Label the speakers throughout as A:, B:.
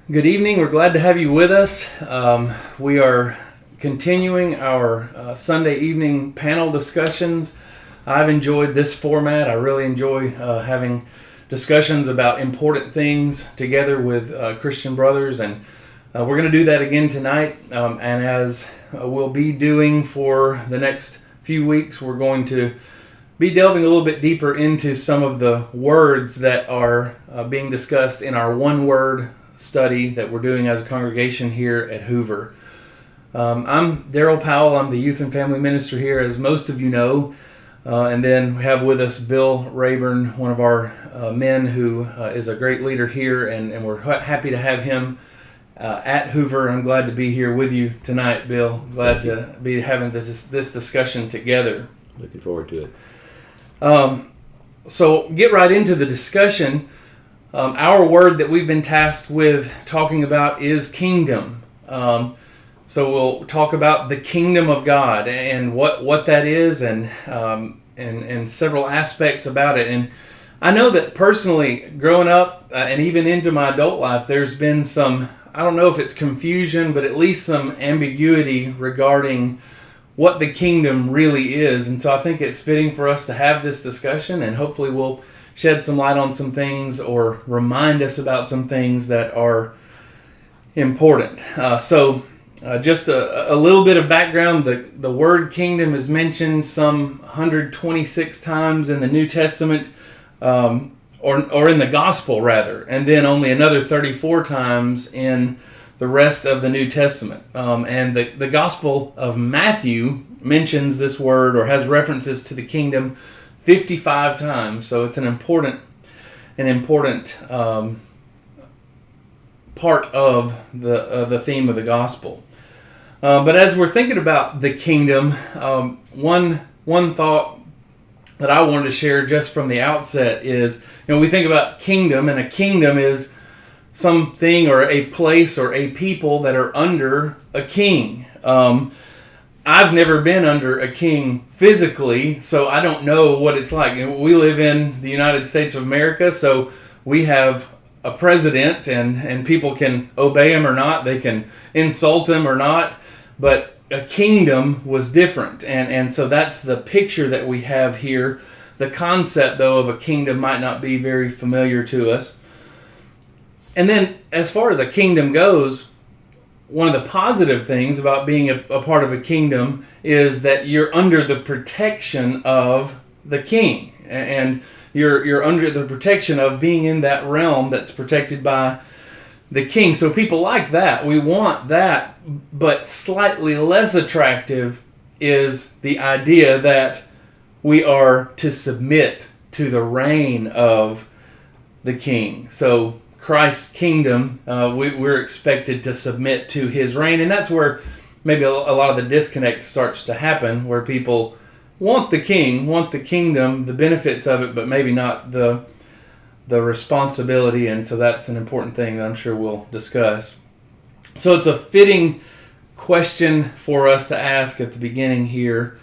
A: Good evening. We're glad to have you with us. We are continuing our Sunday evening panel discussions. I've enjoyed this format. I really enjoy having discussions about important things together with Christian brothers, and we're going to do that again tonight. And as we'll be doing for the next few weeks, we're going to be delving a little bit deeper into some of the words that are being discussed in our one-word study that we're doing as a congregation here at Hoover. I'm Daryl Powell. I'm the youth and family minister here, as most of you know. And then we have with us Bill Rayburn, one of our men who is a great leader here, and we're happy to have him at Hoover. I'm glad to be here with you tonight, Bill. Glad to be having this discussion together.
B: Looking forward to it.
A: So get right into the discussion. Our word that we've been tasked with talking about is kingdom. So we'll talk about the kingdom of God and what that is, and several aspects about it. And I know that personally, growing up and even into my adult life, there's been some, I don't know if it's confusion, but at least some ambiguity regarding what the kingdom really is. And so I think it's fitting for us to have this discussion, and hopefully we'll shed some light on some things or remind us about some things that are important. Just a little bit of background. The word kingdom is mentioned some 126 times in the New Testament, or in the Gospel rather, and then only another 34 times in the rest of the New Testament. And the Gospel of Matthew mentions this word or has references to the kingdom 55 times. So it's an important part of the theme of the gospel. But as we're thinking about the kingdom, one thought that I wanted to share just from the outset is, we think about kingdom, and a kingdom is something or a place or a people that are under a king. I've never been under a king physically, so I don't know what it's like. We live in the United States of America, so we have a president, and people can obey him or not. They can insult him or not. But a kingdom was different, and so that's the picture that we have here. The concept, though, of a kingdom might not be very familiar to us. And then, as far as a kingdom goes, one of the positive things about being a part of a kingdom is that you're under the protection of the king, and you're under the protection of being in that realm that's protected by the king. So people like that. We want that, but slightly less attractive is the idea that we are to submit to the reign of the king. So Christ's kingdom, we're expected to submit to his reign, and that's where maybe a lot of the disconnect starts to happen, where people want the king, want the kingdom, the benefits of it, but maybe not the responsibility, and so that's an important thing that I'm sure we'll discuss. So it's a fitting question for us to ask at the beginning here.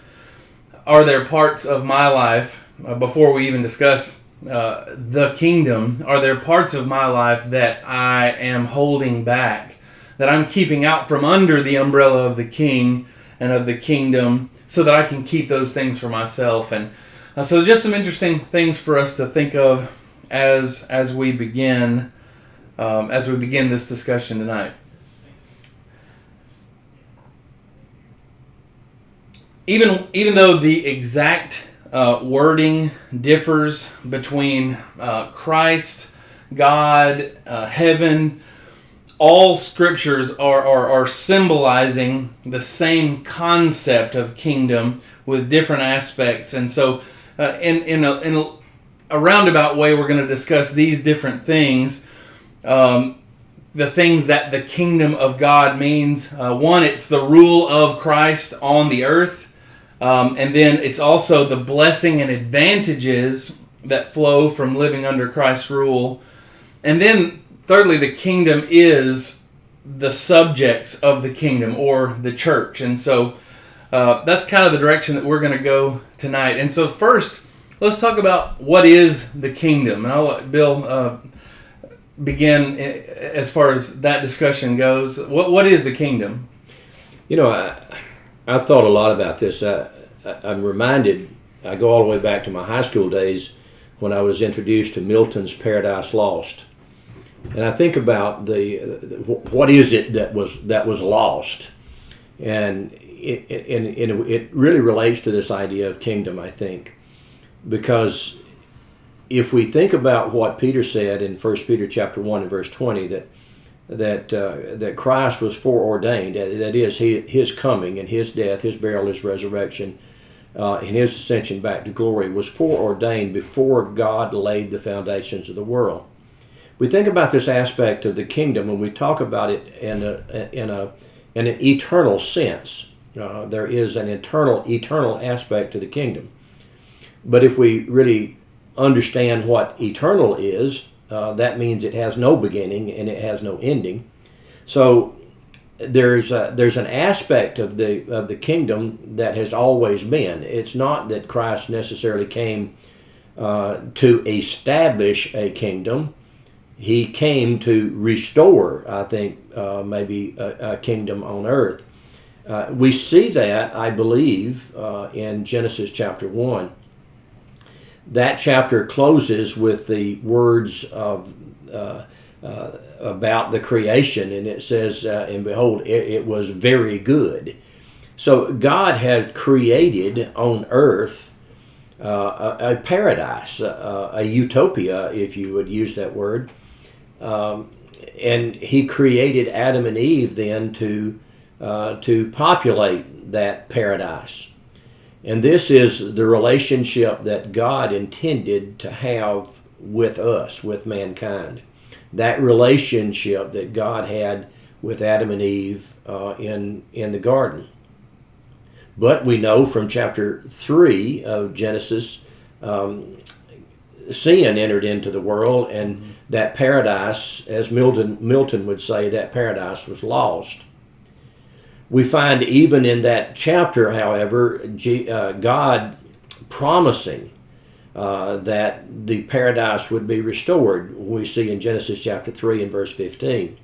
A: Are there parts of my life, before we even discuss the kingdom, are there parts of my life that I am holding back, that I'm keeping out from under the umbrella of the king and of the kingdom, so that I can keep those things for myself? And so just some interesting things for us to think of as we begin this discussion tonight. Even though the exact wording differs between Christ, God, heaven, all scriptures are symbolizing the same concept of kingdom with different aspects. And so in a roundabout way, we're going to discuss these different things. The things that the kingdom of God means. One, it's the rule of Christ on the earth. And then it's also the blessing and advantages that flow from living under Christ's rule. And then, thirdly, the kingdom is the subjects of the kingdom, or the church. And so that's kind of the direction that we're going to go tonight. And so first, let's talk about what is the kingdom. And I'll let Bill begin as far as that discussion goes. What is the kingdom?
B: I've thought a lot about this. I'm reminded, I go all the way back to my high school days when I was introduced to Milton's Paradise Lost. And I think about what is it that was lost? And it really relates to this idea of kingdom, I think. Because if we think about what Peter said in 1 Peter chapter 1 and verse 20, that Christ was foreordained, that is, his coming and his death, his burial, his resurrection, and his ascension back to glory was foreordained before God laid the foundations of the world. We think about this aspect of the kingdom when we talk about it in an eternal sense. There is an eternal aspect to the kingdom. But if we really understand what eternal is, that means it has no beginning and it has no ending. So there's an aspect of the kingdom that has always been. It's not that Christ necessarily came to establish a kingdom. He came to restore, I think, maybe a kingdom on earth. We see that, I believe, in Genesis chapter 1. That chapter closes with the words of about the creation, and it says, and behold, it was very good. So God had created on earth a paradise, a utopia, if you would use that word. And he created Adam and Eve then to populate that paradise. And this is the relationship that God intended to have with us, with mankind. That relationship that God had with Adam and Eve in the garden. But we know from chapter 3 of Genesis, sin entered into the world, and that paradise, as Milton would say, that paradise was lost. We find even in that chapter, however, God promising that the paradise would be restored. We see in Genesis chapter 3 and verse 15.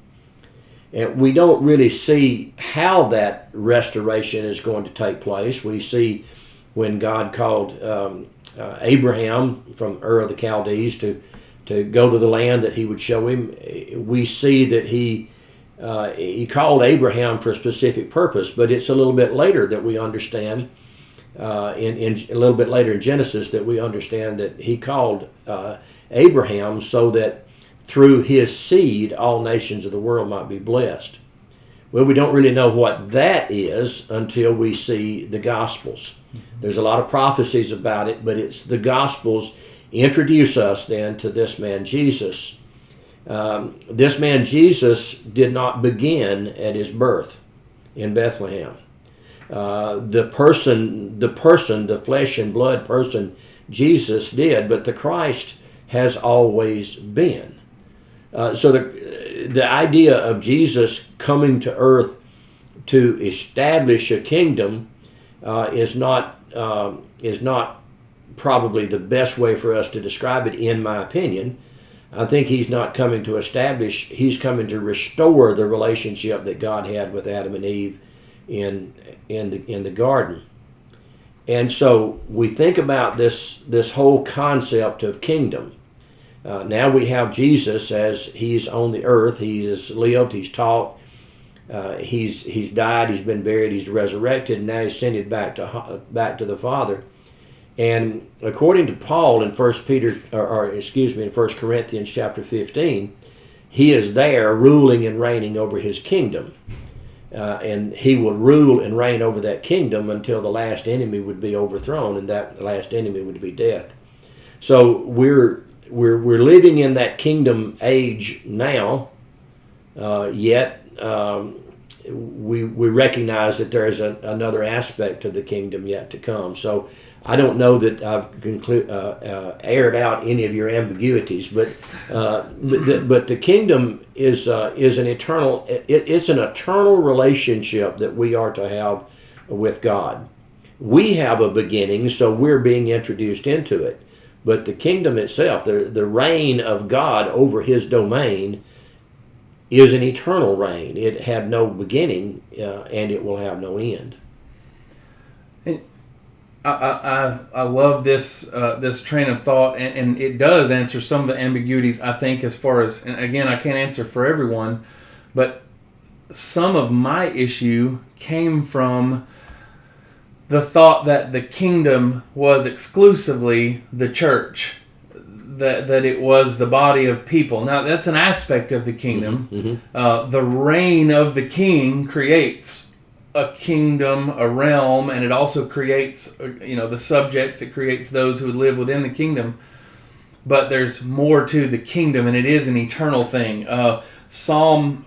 B: And we don't really see how that restoration is going to take place. We see when God called Abraham from Ur of the Chaldees to go to the land that he would show him, we see that he called Abraham for a specific purpose, but it's a little bit later that we understand, in a little bit later in Genesis, that we understand that he called Abraham so that through his seed all nations of the world might be blessed. Well, we don't really know what that is until we see the Gospels. There's a lot of prophecies about it, but it's the Gospels introduce us then to this man Jesus. This man Jesus did not begin at his birth in Bethlehem. The flesh and blood person, Jesus did, but the Christ has always been. So the idea of Jesus coming to earth to establish a kingdom is not probably the best way for us to describe it, in my opinion. I think he's not coming to establish, he's coming to restore the relationship that God had with Adam and Eve in the garden. And so we think about this whole concept of kingdom. Now we have Jesus as he's on the earth. He has lived, he's taught, he's died, he's been buried, he's resurrected, and now he's ascended back to the Father. And according to Paul in 1 Corinthians chapter 15, he is there ruling and reigning over his kingdom. And he will rule and reign over that kingdom until the last enemy would be overthrown, and that last enemy would be death. So we're living in that kingdom age now, yet we recognize that there is another aspect of the kingdom yet to come. So I don't know that I've aired out any of your ambiguities, but the kingdom is an eternal. It's an eternal relationship that we are to have with God. We have a beginning, so we're being introduced into it. But the kingdom itself, the reign of God over his domain, is an eternal reign. It had no beginning, and it will have no end.
A: And I love this train of thought, and it does answer some of the ambiguities, I think, as far as, and again, I can't answer for everyone, but some of my issue came from the thought that the kingdom was exclusively the church, that it was the body of people. Now, that's an aspect of the kingdom.
B: Mm-hmm.
A: The reign of the king creates a kingdom, a realm, and it also creates, the subjects. It creates those who would live within the kingdom. But there's more to the kingdom, and it is an eternal thing. Psalm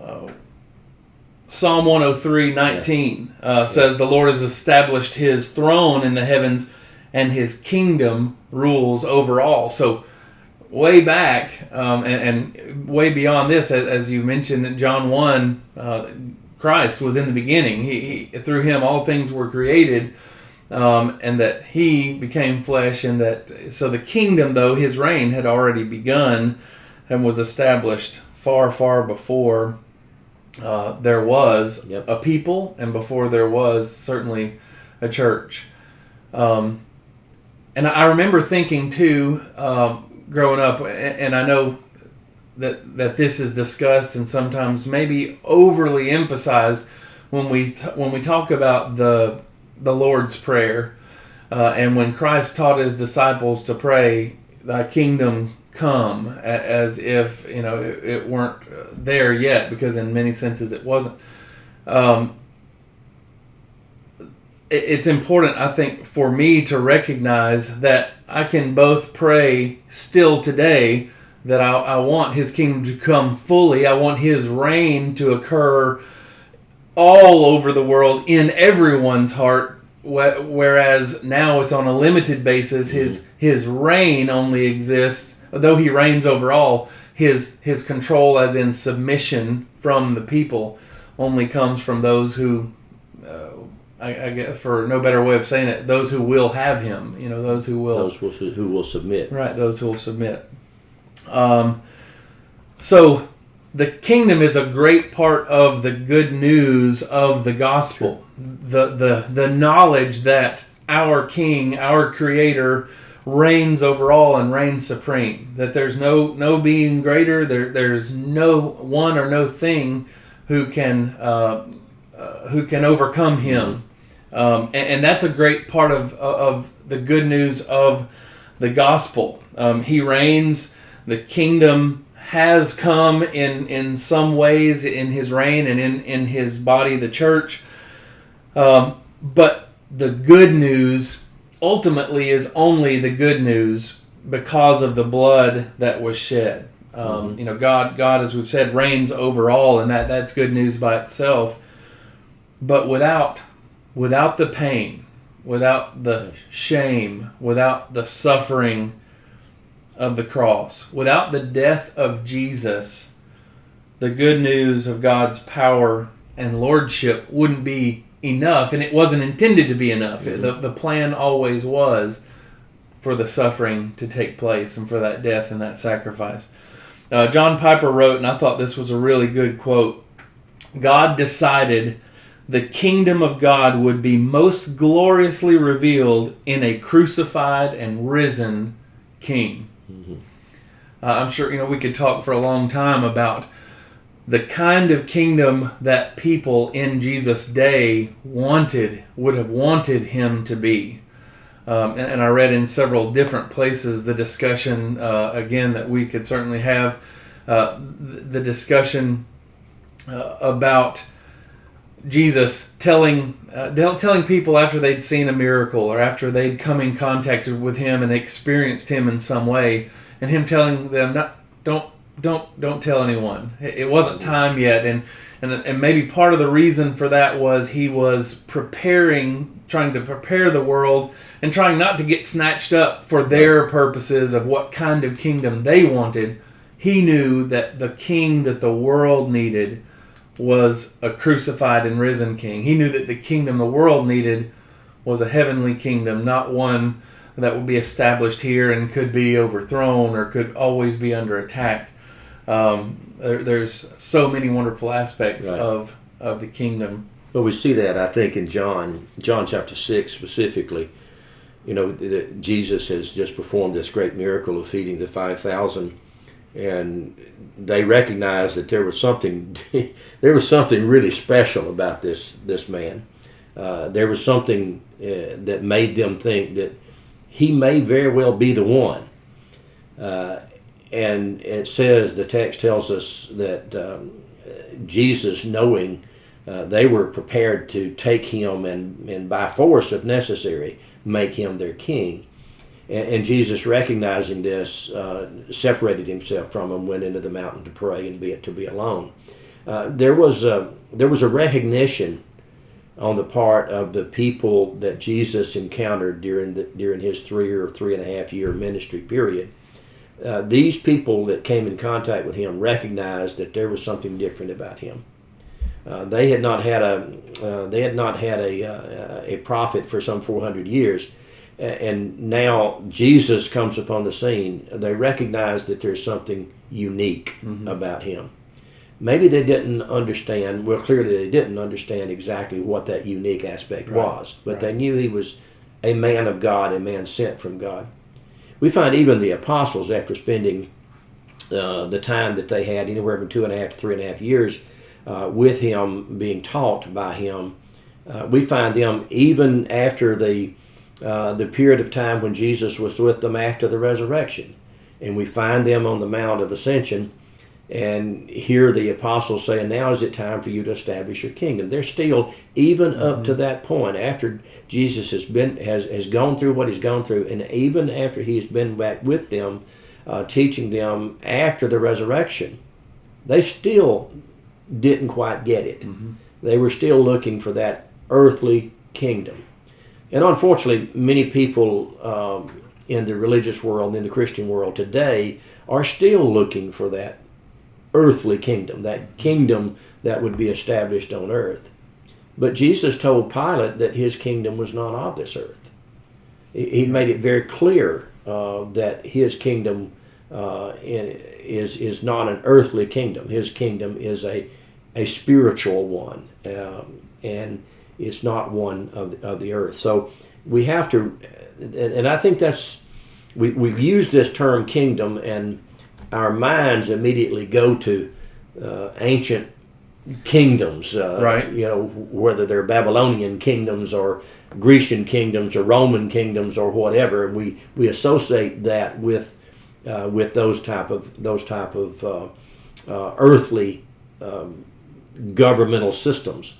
A: 103:19 says, "The Lord has established his throne in the heavens, and his kingdom rules over all." So way back, and way beyond this, as you mentioned in John 1, Christ was in the beginning. He through him all things were created, and that he became flesh, and so the kingdom, though, his reign had already begun and was established far, far before there was a people, and before there was certainly a church. And I remember thinking too, growing up, and I know that this is discussed and sometimes maybe overly emphasized when we talk about the Lord's Prayer, and when Christ taught his disciples to pray, "Thy kingdom come," as if it weren't there yet, because in many senses it wasn't. It's important, I think, for me to recognize that I can both pray still today that I want his kingdom to come fully. I want his reign to occur all over the world in everyone's heart, whereas now it's on a limited basis. His reign only exists, though he reigns over all, his control, as in submission from the people, only comes from those who, I guess, for no better way of saying it, those who will have him. Those who will
B: submit.
A: Right, those who will submit. So the kingdom is a great part of the good news of the gospel. Sure. The knowledge that our King, our Creator, reigns over all and reigns supreme. That there's no being greater. There's no one or no thing who can overcome him. And that's a great part of the good news of the gospel. He reigns. The kingdom has come in some ways in his reign and in his body, the church. But the good news ultimately is only the good news because of the blood that was shed. God, as we've said, reigns over all, and that's good news by itself. But without the pain, without the shame, without the suffering of the cross, without the death of Jesus, the good news of God's power and lordship wouldn't be enough, and it wasn't intended to be enough. Mm-hmm. The plan always was for the suffering to take place and for that death and that sacrifice. John Piper wrote, and I thought this was a really good quote, "God decided the kingdom of God would be most gloriously revealed in a crucified and risen King." Mm-hmm. I'm sure we could talk for a long time about the kind of kingdom that people in Jesus' day would have wanted him to be. And I read in several different places the discussion, again, that we could certainly have, the discussion about Jesus telling people after they'd seen a miracle or after they'd come in contact with him and experienced him in some way, and him telling them, don't tell anyone. It wasn't time yet, and maybe part of the reason for that was he was trying to prepare the world and trying not to get snatched up for their purposes of what kind of kingdom they wanted. He knew that the king that the world needed was a crucified and risen king. He knew that the kingdom the world needed was a heavenly kingdom, not one that will be established here and could be overthrown or could always be under attack. There's so many wonderful aspects
B: Right.
A: of the kingdom.
B: Well, we see that, I think, in John chapter 6 specifically. That Jesus has just performed this great miracle of feeding the 5,000, and they recognized that there was something really special about this man. There was something that made them think that he may very well be the one. And it says, the text tells us that Jesus, knowing they were prepared to take him and by force, if necessary, make him their king. And Jesus, recognizing this, separated himself from them, went into the mountain to pray and to be alone. There was a recognition on the part of the people that Jesus encountered during his 3 or 3.5 year ministry period. These people that came in contact with him recognized that there was something different about him. They had not had a prophet for some 400 years, and now Jesus comes upon the scene. They recognize that there's something unique about him. Maybe they didn't understand. Well, clearly they didn't understand exactly what that unique aspect was, but they knew he was a man of God, a man sent from God. We find even the apostles, after spending the time that they had, anywhere from 2.5 to 3.5 years, with him, being taught by him, we find them even after the period of time when Jesus was with them after the resurrection, and we find them on the Mount of Ascension, and hear the apostles saying, "Now is it time for you to establish your kingdom." They're still, even up to that point, after Jesus has gone through what he's gone through, and even after he's been back with them, teaching them after the resurrection, they still didn't quite get it. They were still looking for that earthly kingdom. And unfortunately, many people in the religious world, in the Christian world today, are still looking for that earthly kingdom, that kingdom that would be established on earth. But Jesus told Pilate that his kingdom was not of this earth. He made it very clear that his kingdom is not an earthly kingdom. His kingdom is a spiritual one, and it's not one of the earth. So we have to, and I think we use this term kingdom, and our minds immediately go to ancient kingdoms, whether they're Babylonian kingdoms or Grecian kingdoms or Roman kingdoms or whatever, and we associate that with those type of earthly governmental systems.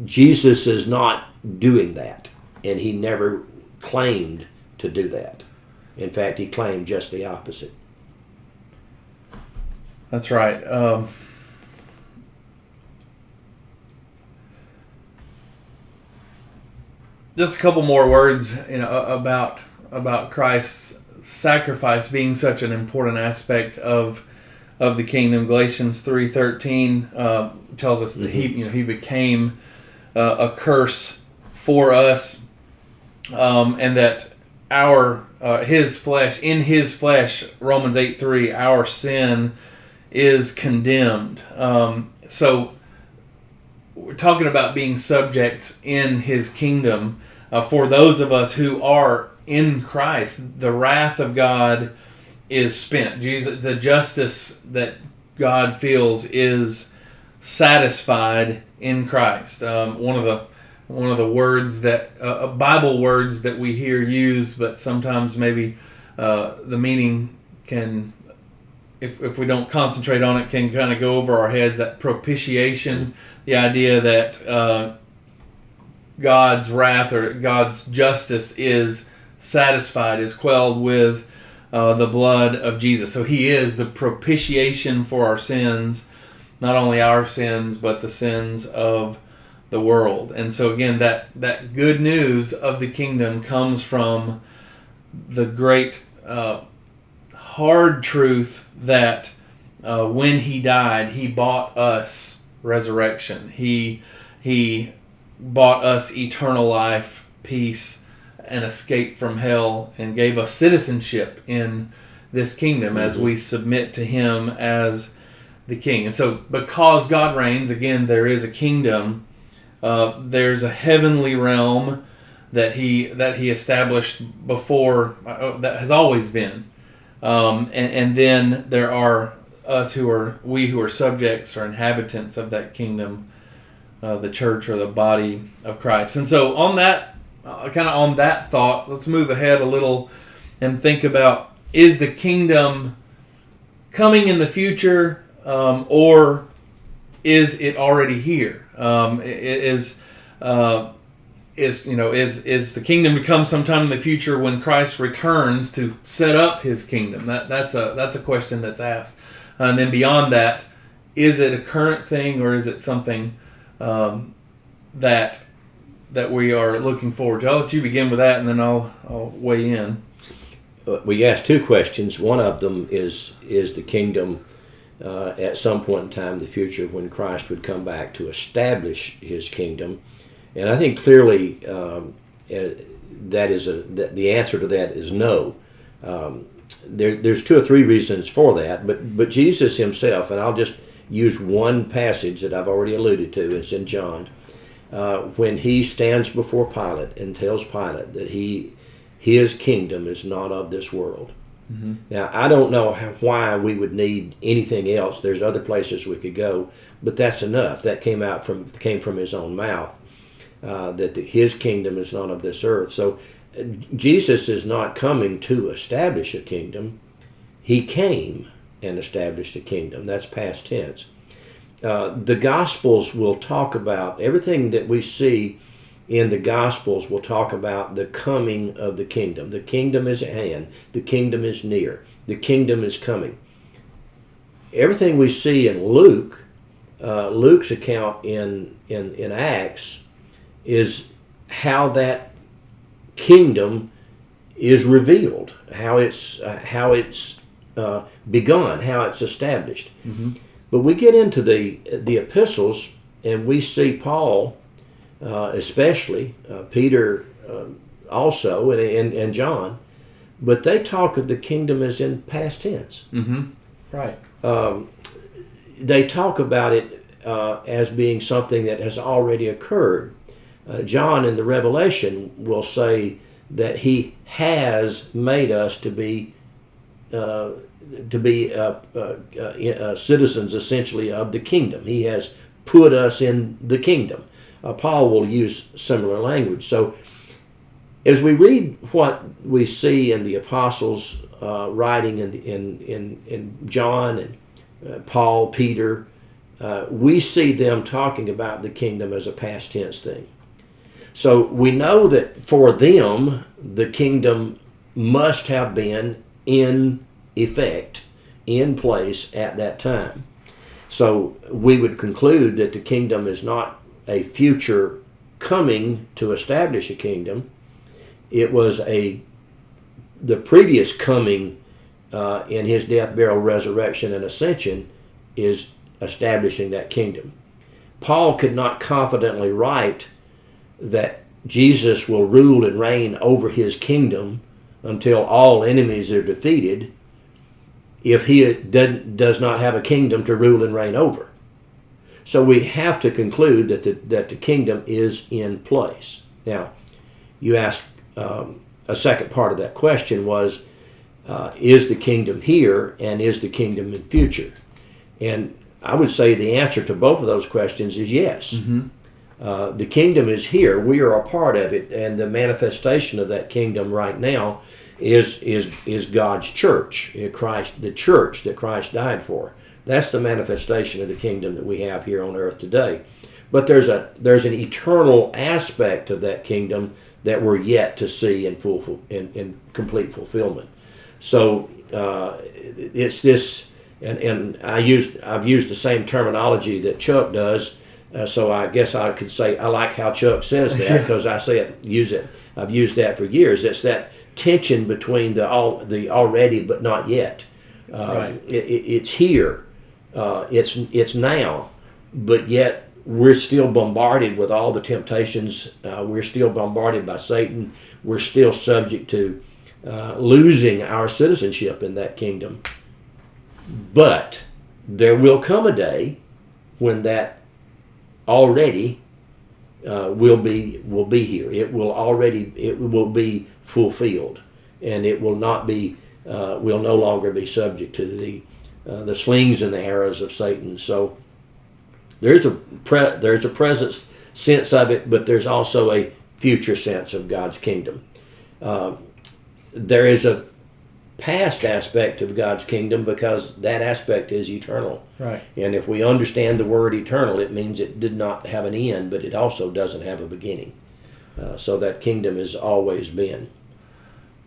B: Jesus is not doing that, and he never claimed to do that. In fact, he claimed just the opposite.
A: That's right. Just a couple more words, about Christ's sacrifice being such an important aspect of the kingdom. Galatians 3:13 tells us that he became a curse for us, and that his flesh, Romans 8:3, our sin is condemned. So we're talking about being subjects in his kingdom. For those of us who are in Christ, the wrath of God is spent. The justice that God feels is satisfied in Christ. One of the words that Bible words that we hear used, but sometimes maybe the meaning can, if we don't concentrate on it, can kind of go over our heads. That propitiation, the idea that God's wrath or God's justice is satisfied, is quelled with the blood of Jesus. So he is the propitiation for our sins, not only our sins, but the sins of the world. And so again, that good news of the kingdom comes from the great hard truth that when he died, he bought us resurrection. He bought us eternal life, peace, an escape from hell and gave us citizenship in this kingdom as we submit to Him as the King. And so, because God reigns, again, there is a kingdom. There's a heavenly realm that He established before, that has always been, and then there are us who are subjects or inhabitants of that kingdom, the church or the body of Christ. And so, on that on that thought, let's move ahead a little and think about: is the kingdom coming in the future, or is it already here? Is the kingdom to come sometime in the future when Christ returns to set up His kingdom? That's a question that's asked. And then beyond that, is it a current thing, or is it something that we are looking forward to? I'll let you begin with that, and then I'll weigh in.
B: We asked two questions. One of them is the kingdom at some point in time in the future when Christ would come back to establish His kingdom? And I think clearly the answer to that is no. There's two or three reasons for that, but Jesus Himself, and I'll just use one passage that I've already alluded to. It's in John, when He stands before Pilate and tells Pilate that His kingdom is not of this world. Mm-hmm. Now, I don't know why we would need anything else. There's other places we could go, but that's enough. That came from His own mouth, that His kingdom is not of this earth. So Jesus is not coming to establish a kingdom. He came and established a kingdom. That's past tense. The Gospels will talk about everything that we see in the Gospels. Will talk about the coming of the kingdom. The kingdom is at hand. The kingdom is near. The kingdom is coming. Everything we see in Luke's account in Acts, is how that kingdom is revealed, how it's begun, how it's established. Mm-hmm. But we get into the epistles, and we see Paul, especially Peter, also, and John, but they talk of the kingdom as in past tense.
A: Mm-hmm. Right.
B: They talk about it as being something that has already occurred. John in the Revelation will say that he has made us to be citizens, essentially, of the kingdom. He has put us in the kingdom. Paul will use similar language. So, as we read what we see in the apostles writing in John and Paul, Peter, we see them talking about the kingdom as a past tense thing. So we know that for them, the kingdom must have been in effect, in place at that time. So we would conclude that the kingdom is not a future coming to establish a kingdom. It was the previous coming in His death, burial, resurrection, and ascension is establishing that kingdom. Paul could not confidently write that Jesus will rule and reign over His kingdom until all enemies are defeated if He does not have a kingdom to rule and reign over. So we have to conclude that the kingdom is in place. Now, you asked a second part of that question was, is the kingdom here and is the kingdom in future? And I would say the answer to both of those questions is yes. Mm-hmm. The kingdom is here. We are a part of it, and the manifestation of that kingdom right now is God's church, the church that Christ died for. That's the manifestation of the kingdom that we have here on earth today. But there's an eternal aspect of that kingdom that we're yet to see in complete fulfillment. So it's this, and I've used the same terminology that Chuck does. So I guess I could say I like how Chuck says that because use it. I've used that for years. It's that tension between the already but not yet.
A: Right.
B: It's here. It's now, but yet we're still bombarded with all the temptations. We're still bombarded by Satan. We're still subject to losing our citizenship in that kingdom. But there will come a day when that already will be here. It will be fulfilled, and it will not be. Will no longer be subject to the slings and the arrows of Satan. So there's a present sense of it, but there's also a future sense of God's kingdom. There is a past aspect of God's kingdom because that aspect is eternal.
A: Right.
B: And if we understand the word eternal, it means it did not have an end, but it also doesn't have a beginning. So that kingdom has always been.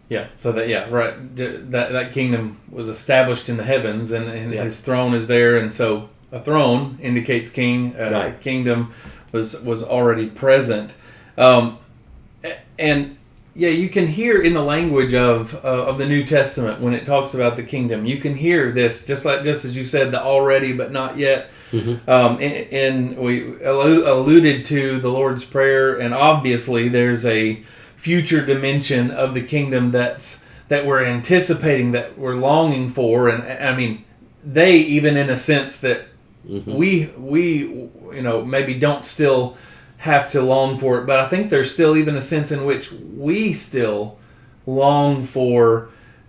A: Yeah. So right. That kingdom was established in the heavens, and his throne is there, and so a throne indicates king.
B: Right.
A: Kingdom was already present, and. Yeah, you can hear in the language of the New Testament when it talks about the kingdom. You can hear this, just as you said, the already but not yet.
B: Mm-hmm.
A: And we alluded to the Lord's Prayer, and obviously there's a future dimension of the kingdom that we're anticipating, that we're longing for. And I mean, they even in a sense that we maybe don't still have to long for it, but I think there's still even a sense in which we still long for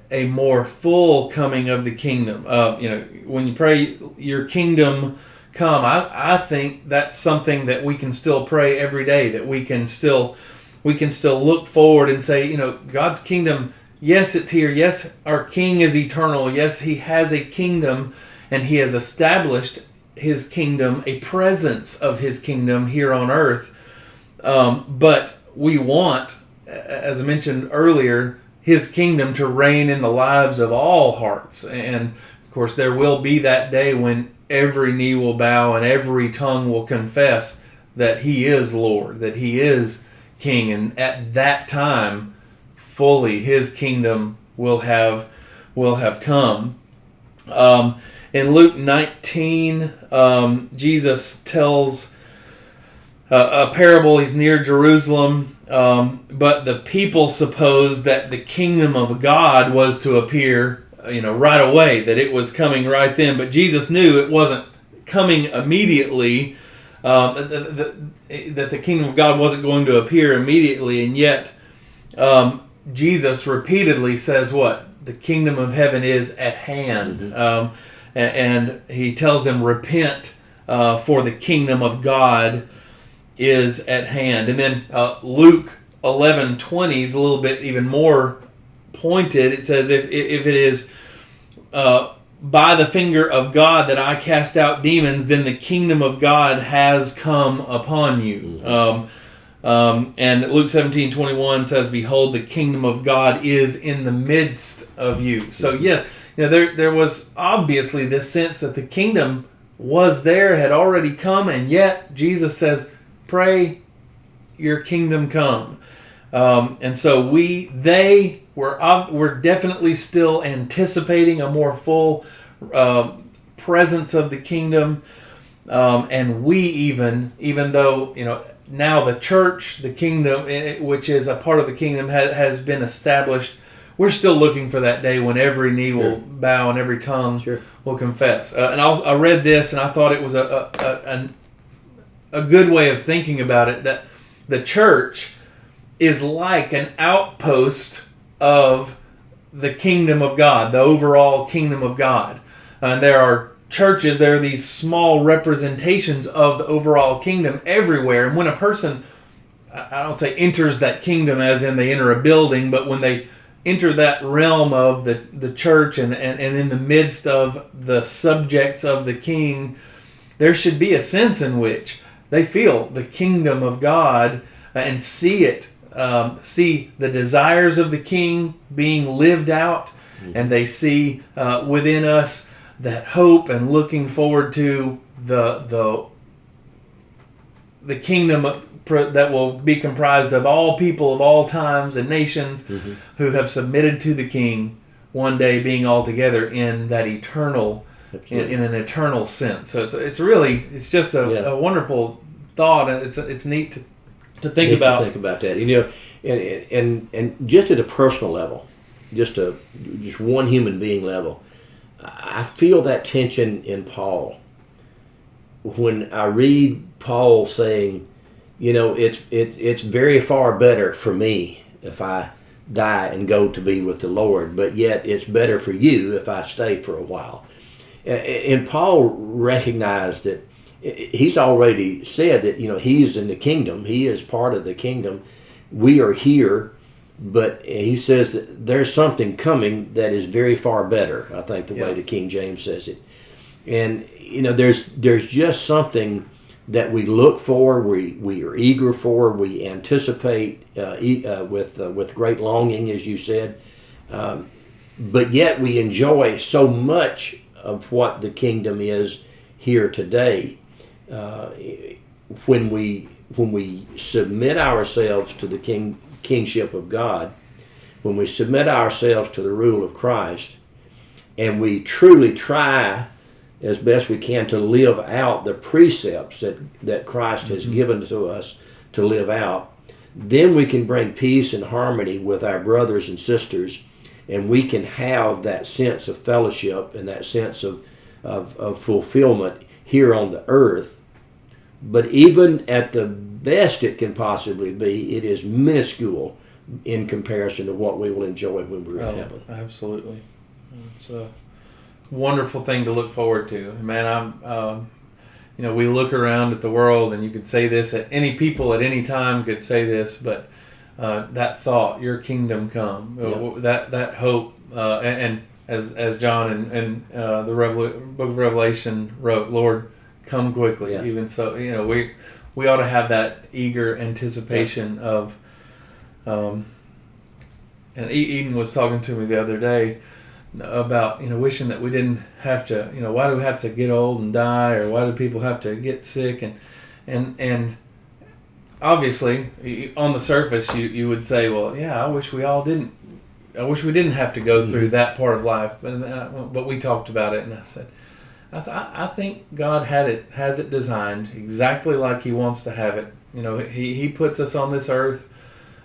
A: a more full coming of the kingdom. When you pray, your kingdom come, I think that's something that we can still pray every day, that we can still look forward and say, God's kingdom, yes, it's here. Yes, our King is eternal. Yes, he has a kingdom, and he has established his kingdom, a presence of his kingdom here on earth. But we want, as I mentioned earlier, his kingdom to reign in the lives of all hearts. And of course, there will be that day when every knee will bow and every tongue will confess that he is Lord, that he is King. And at that time, fully his kingdom will have come. In Luke 19, Jesus tells a parable. He's near Jerusalem, but the people supposed that the kingdom of God was to appear, right away, that it was coming right then. But Jesus knew it wasn't coming immediately, that the kingdom of God wasn't going to appear immediately, and yet Jesus repeatedly says what? The kingdom of heaven is at hand. Mm-hmm. And he tells them, repent, for the kingdom of God is at hand. And then Luke 11:20 is a little bit even more pointed. It says, if it is by the finger of God that I cast out demons, then the kingdom of God has come upon you. Mm-hmm. And Luke 17:21 says, behold, the kingdom of God is in the midst of you. So yes, there was obviously this sense that the kingdom was there, had already come, and yet Jesus says, pray your kingdom come. And so we're definitely still anticipating a more full presence of the kingdom. And we even though, now the church, the kingdom, which is a part of the kingdom, has been established, we're still looking for that day when every knee will bow and every tongue will confess. And I read this and I thought it was a good way of thinking about it, that the church is like an outpost of the kingdom of God, the overall kingdom of God. And there are churches, there are these small representations of the overall kingdom everywhere. And when a person, I don't say enters that kingdom as in they enter a building, but when they enter that realm of the church and in the midst of the subjects of the king, there should be a sense in which they feel the kingdom of God and see it, see the desires of the king being lived out, and they see within us that hope and looking forward to the kingdom that will be comprised of all people of all times and nations who have submitted to the king, one day being all together in that eternal in an eternal sense. So it's just a wonderful thought, and it's neat to think about.
B: To think about that, and just at a personal level, just one human being level, I feel that tension in Paul when I read Paul saying, it's very far better for me if I die and go to be with the Lord, but yet it's better for you if I stay for a while. And Paul recognized that he's already said that, he's in the kingdom. He is part of the kingdom. We are here, but he says that there's something coming that is very far better, I think the way the King James says it. And, there's just something that we look for, we are eager for, we anticipate with great longing, as you said. But yet we enjoy so much of what the kingdom is here today. When we submit ourselves to the kingship of God, when we submit ourselves to the rule of Christ, and we truly try as best we can to live out the precepts that Christ has given to us to live out, then we can bring peace and harmony with our brothers and sisters, and we can have that sense of fellowship and that sense of fulfillment here on the earth. But even at the best it can possibly be, it is minuscule in comparison to what we will enjoy when we're in heaven.
A: Absolutely. It's a wonderful thing to look forward to. Man, we look around at the world, and you could say this at any people at any time could say this, but that thought, your kingdom come, that hope, and as John and the book of Revelation wrote, Lord, come quickly. Yeah. Even so, we ought to have that eager anticipation of. And Eden was talking to me the other day about wishing that we didn't have to. Why do we have to get old and die, or why do people have to get sick? And obviously, on the surface, you would say, well, yeah, I wish we didn't have to go through that part of life. But we talked about it, and I said, I think God has it designed exactly like He wants to have it. He puts us on this earth,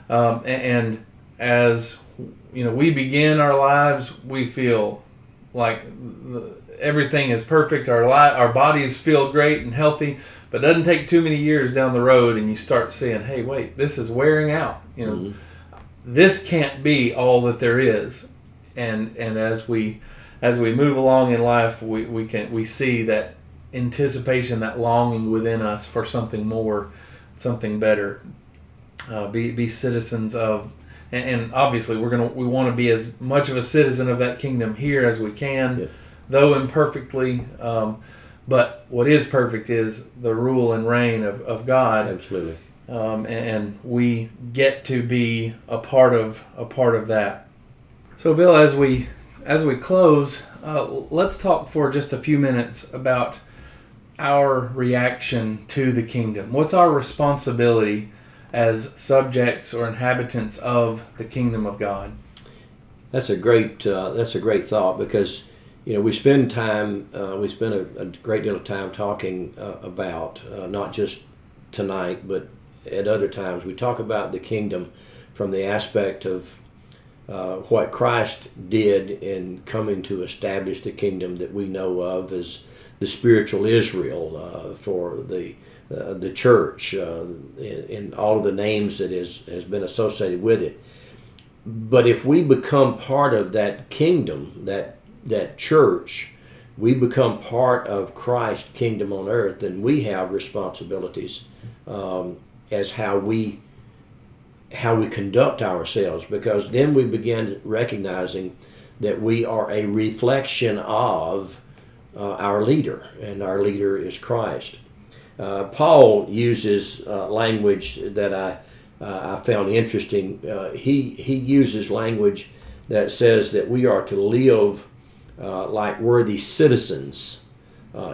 A: and as we begin our lives, we feel like everything is perfect. Our bodies feel great and healthy, but it doesn't take too many years down the road, and you start seeing, hey, wait, this is wearing out. This can't be all that there is, and as we move along in life, we see that anticipation, that longing within us for something more, something better. Be citizens of, and obviously we want to be as much of a citizen of that kingdom here as we can, though imperfectly. But what is perfect is the rule and reign of God.
B: Absolutely.
A: And we get to be a part of that. So, Bill, as we close, let's talk for just a few minutes about our reaction to the kingdom. What's our responsibility as subjects or inhabitants of the kingdom of God?
B: That's a great thought, because we spend a great deal of time talking about not just tonight, but at other times we talk about the kingdom from the aspect of what Christ did in coming to establish the kingdom that we know of as the spiritual Israel for the church and all of the names that has been associated with it. But if we become part of that kingdom, that church, we become part of Christ's kingdom on earth, then we have responsibilities as how we conduct ourselves, because then we begin recognizing that we are a reflection of our leader, and our leader is Christ. Paul uses language that I found interesting. He uses language that says that we are to live like worthy citizens.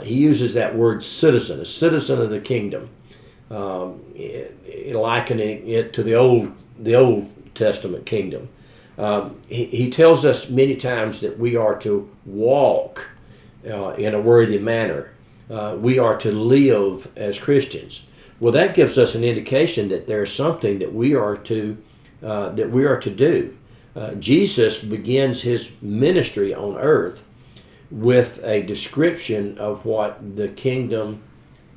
B: He uses that word citizen, a citizen of the kingdom, likening it to the Old Testament kingdom. He tells us many times that we are to walk in a worthy manner. We are to live as Christians. Well, that gives us an indication that there's something that we are to do. Jesus begins his ministry on earth with a description of what the kingdom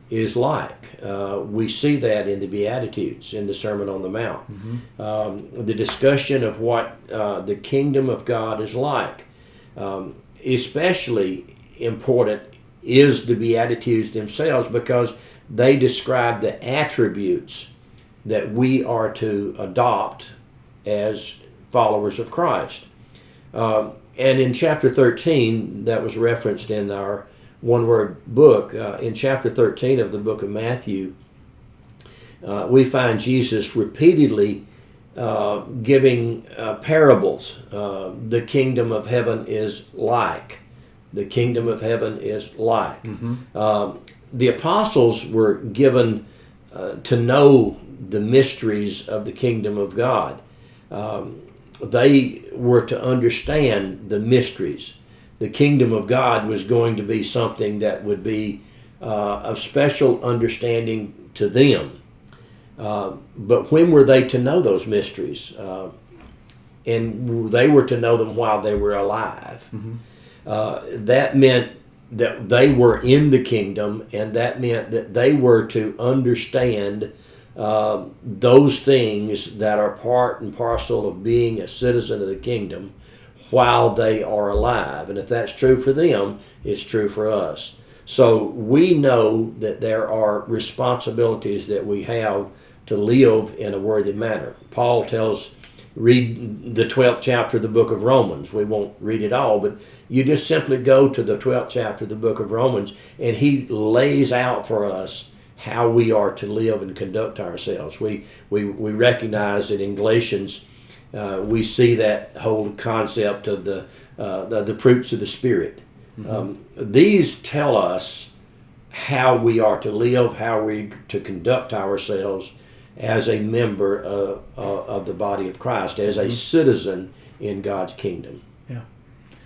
B: is like. We see that in the Beatitudes, in the Sermon on the Mount. The discussion of what the kingdom of God is like. Especially important is the Beatitudes themselves, because they describe the attributes that we are to adopt as followers of Christ. And in chapter 13, that was referenced in our one-word book, in chapter 13 of the book of Matthew, we find Jesus repeatedly giving parables. The kingdom of heaven is like. The kingdom of heaven is like. The apostles were given to know the mysteries of the kingdom of God. They were to understand the mysteries. The kingdom of God was going to be something that would be of special understanding to them. But when were they to know those mysteries? And they were to know them while they were alive. That meant that they were in the kingdom, and that meant that they were to understand those things that are part and parcel of being a citizen of the kingdom while they are alive. And if that's true for them, it's true for us. So we know that there are responsibilities that we have to live in a worthy manner. Paul tells, read the 12th chapter of the book of Romans. We won't read it all, but you just simply go to the 12th chapter of the book of Romans, and he lays out for us how we are to live and conduct ourselves. We recognize that in Galatians, we see that whole concept of the fruits of the Spirit. These tell us how we are to live, how we to conduct ourselves as a member of the body of Christ, as a citizen in God's kingdom.
A: Yeah.